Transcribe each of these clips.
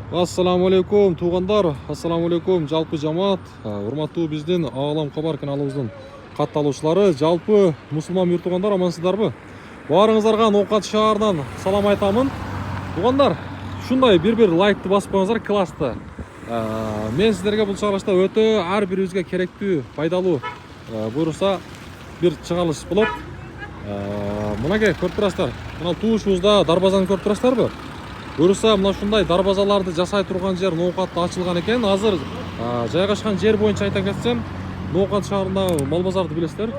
Ассаламу алейкум туғандар, ассаламу алейкум жалпы жамаат, урматтуу биздин Ағалам Хабар каналыбыздын катталуучулары, жалпы мусулман мүйүр туғандар, амансыздарбы? Баарыңыздарга Ноокат шаарынан салам айтамын. Туғандар, шундай бир лайкты басып коюңуздар, классты. Мен сиздерге бул чыгарылышта өтө ар бирибизге керектүү, пайдалуу буюрса бир чыгарылыш болот. Мынакей көрүп турасыздар. Мына туушубузда дарбазаны көрүп турасыздарбы? Буюрса мына ушундай дарбазаларды жасай турган жер Ноокатта ачылган экен. Азыр жайгашкан жер боюнча айта кетсем, Ноокат шаарындагы мал базарды билесиздер.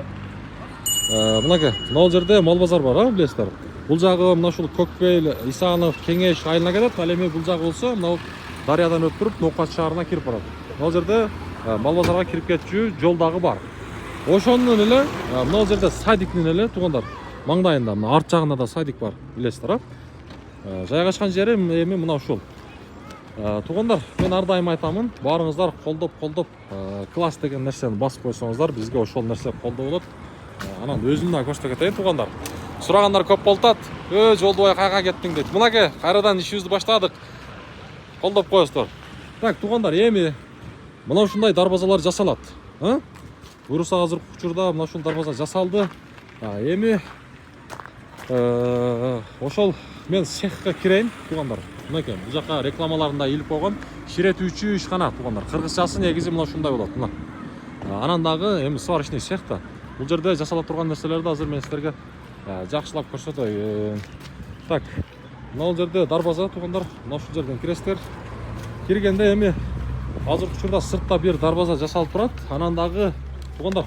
Мынакей, мына жерде мал базар бар, билесиздер. Бул жагы мына ушул Көкбел, Исанов, Кеңеш айылына кетет. Ал эми бул жагы болсо мына дарыядан өтүп туруп Ноокат шаарына кирип барат. Мына жерде мал базарга кирип кетчү жол дагы бар. Ошондон эле мына жерде садиктин эле тугандар маңдайында, мына арт жагында да садик бар, билесиздер. Жайгашкан жери эми мына ушул. Тугандар, мен ар дайым айтамын, баарыңыздар колдоп класс деген нерсени басып койсоңуздар, бизге ошол нерсе колдоо болот. Анан өзүмдү да көрсөтө кетейин тугандар. Сурагандар көп болтат. Жолдубай кайга кеттиң дейт. Мынакей, кайрадан ишибизди баштадык. Колдоп коесуздар. Так, тугандар, эми мына ушундай дарбазалар жасалат. Буюрса азыркы учурда мына ушул дарбаза жасалды. Эми ошол мен цехка кирейин тугандар. Мынакей, бул жака рекламаларында илип койгон ширетүүчү ишкана тугандар. Кыргызчасы негизи мына ушундай болот. Мына. Анан дагы эми сварочный цех да. Бул жерде жасала турган нерселерди азыр мен силерге жакшылап көрсөтөйүн. Так, мына жерде дарбаза тугандар. Мына ушул жерден киресиздер. Киргенде эми азыркы учурда сыртта бир дарбаза жасалып турат. Анан дагы тугандар,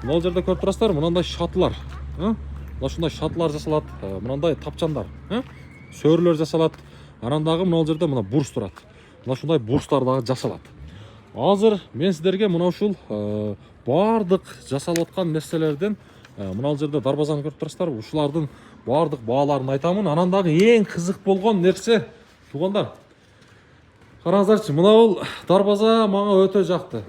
мына жерде көрүп турасыздар, мындай шатылар. Мына ушундай шатылар жасалат, мындай тапчандар, сөрүлөр жасалат. Анан дагы мына жерде мына бурс турат. Мына ушундай бурстар дагы жасалат. Азыр мен сиздерге мына ушул баардык жасалып аткан нерселерден мына жерде дарбазаны көрүп турасыздар, ушулардын баардык бааларын айтамын. Анан дагы эң кызык болгон нерсе тугандар. Караңыздарчы, мына бул дарбаза мага өтө жакты.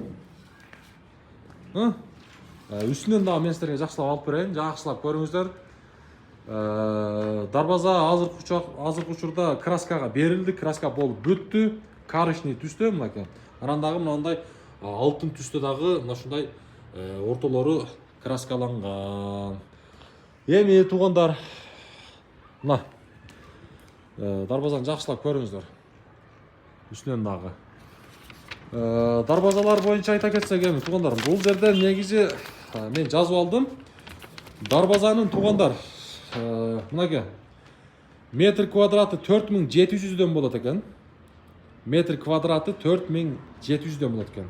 Үстүнөн дагы мен силерге жакшылап алып берейин, жакшылап көрүңүздөр. Дарбаза азыркы учурда краскага берилди, краска болуп бүттү, коричневый түстө мынакей. Анан дагы мындай алтын түстө дагы мына ушундай ортолору краскаланган. Эми тугандар, мына дарбазаны жакшылап көрүңүздөр. Үстүнөн дагы дарбазалар боюнча айта кетсек, эми тугандар, бул жерде негизи мен жазып алдым. Дарбазанын тугандар мынакей метр квадраты 4700дөн болот экен. Метр квадраты 4700дөн болот экен.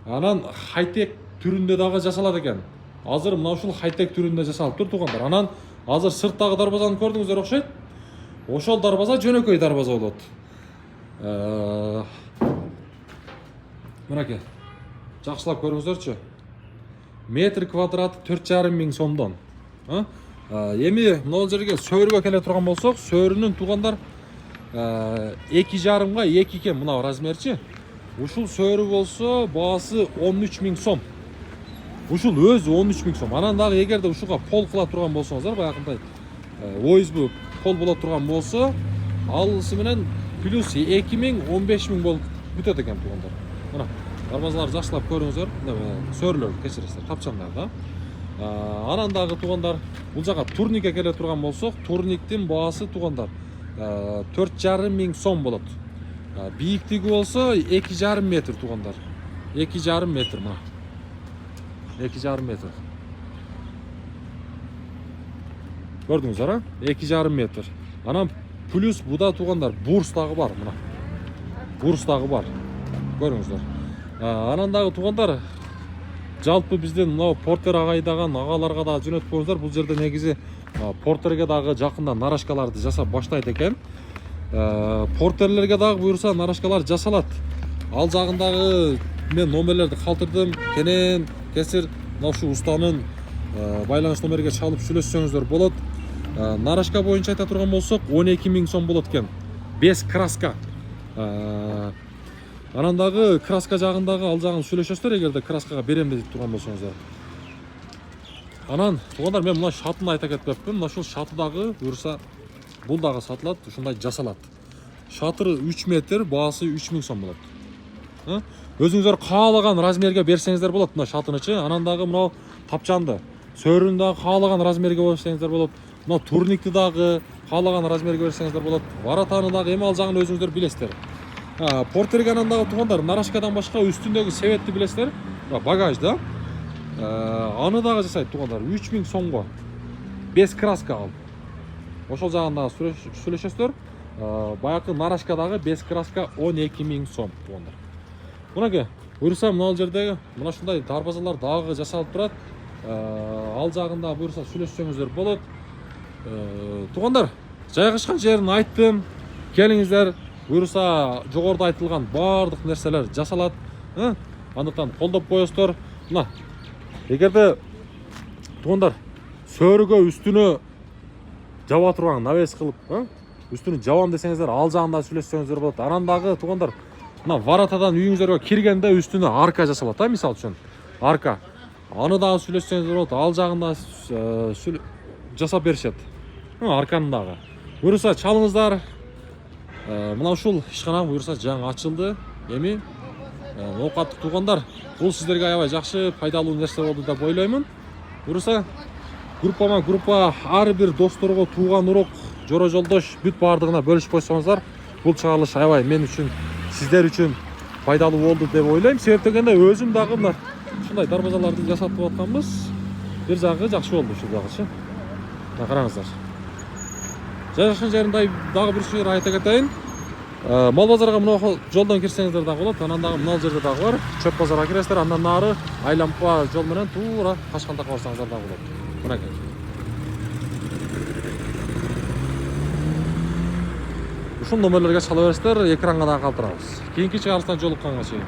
Анан хайтек түрүндө дагы жасалат экен. Азыр мына ушул хайтек түрүндө жасалып тур тугандар. Анан азыр сырттагы дарбазаны көрдүңүздөр окшойт. Ошол дарбаза жөнөкөй дарбаза болот. Мынакей, жакшылап көрүңүздөрчү. Метр квадраты 4,5 сомдон. Эми мына жерге сөөргө келе турган болсок, сөөрүнүн тугандар 2,5 2 экен мына размерчи. Ушул сөөрү болсо баасы 13,000 сом. Ушул өзү 13,000 сом. Анан дагы эгерде ушуга пол кыла турган болсоңуздар, баягындай ойызбу пол боло турган болсо, алысы менен плюс 2,000 15,000 болуп бүтөт экен тугандар. Мына дарбазаларды жакшылап көрүңүздөр. Сөрлөр кечиресиздер, тапчандар да. Анан дагы тугандар, бул жака турникке келе турган болсок, турниктин баасы тугандар 4,5 сом болот. Бийиктиги болсо 2,5 метр тугандар. 2,5 метр мына. 2,5 метр. Көрдүңүздөр, 2,5 метр. Анан плюс буда тугандар бурс дагы бар мына. Бурс дагы бар. Көрүңүздөр. Анан дагы тугандар, жалпы бизден мына портер агайдаган агаларга да жөнөтүп коюңуздар. Бул жерде негизи портерге дагы жакында нарашкаларды жасап баштайт экен. Портерлерге дагы буюрса нарашкалар жасалат. Ал жагындагы мен номерлерди калтырдым. Кенен кесир мына ушу устанын байланыш номериге чалып сүйлөшсөңүздөр болот. Нарашка боюнча айта турган болсок 12,000 сом болот экен. Без краска. Анан дагы краска жагындагы ал жагын сүйлөшөсүздөр, эгерде краскага берем деп турган болсоңуздар. Анан тугандар, мен мына шатын айта кетпеппин. Мына ушул шаты дагы буюрса бул дагы сатылат, ушундай жасалат. Шатыры 3 метр, баасы 3000 сом болот. Өзүңүздөр каалаган размерге берсеңиздер болот. Мына шатынычы, анан дагы мынау тапчанды. Сөрүн дагы каалаган размерге берсеңиздер болот. Мына турникти дагы каалаган размерге берсеңиздер болот. Варатаны дагы эми ал жагын өзүңүздөр билесиздер. Портерге анан дагы туугандар, нарашкадан башка үстүндөгү себетти билесиздер. Багаж да. Аны дагы жасайт туугандар 3000 сомго. 5 краска ал. Ошол жагын дагы сүйлөшөсүздөр. Баягы нарашкадагы 5 краска 12000 сом туугандар. Мынакей, буюрса мына жердеги мына ушундай дарбазалар дагы жасалып турат. Ал жагында буюрса сүйлөшсөңүздөр болот. Туугандар, жайгашкан жерин айттым. Келиңиздер, буюрса жогоруда айтылган баардык нерселер жасалат. Андыктан колдоп коесуздар. Мына, эгерде туугандар сөрүгө үстүнө жаба турган навес кылып, үстүнө жабам десеңиздер, ал жагында сүйлөшсөңүздөр болот. Анан дагы туугандар, мына варатадан үйүңүзгө киргенде үстүнө арка жасалат, мисалы үчүн. Арка. Аны дагы сүйлөшсөңүздөр болот. Ал жагында жасап беришет. Арканы дагы. Буюрса чалыңыздар. Мына ушул ишкана буюрса жаңы ачылды. Эми оокаттык туугандар, бул сиздерге аябай жакшы, пайдалуу нерсе болду деп ойлоймун. Буюрса группа ар бир досторго, тууган урок, жоро жолдош бүт баардыгына бөлүшүп койсоңуздар, бул чыгарылыш аябай мен үчүн, сиздер үчүн пайдалуу болду деп ойлойм. Себеп дегенде өзүм дагы мына ушундай дарбазаларды жасатып атканбыз. Бир жагы жакшы болду ушул жагычы. Мына караңыздар. Жайгашкан жерин дагы бир жер айта кетейин. Мал базарга мына жолдон кирсеңиздер дагы болот. Анан дагы мына жерде дагы бар. Чөп базарга киресиздер, андан нары айлампа жол менен туура Ташкентке барсаңыздар дагы болот. Мынакей. Ушул номерлерге чала бересиздер, экранга дагы калтырабыз. Кийинки чыгарылыштан жолукканга чейин.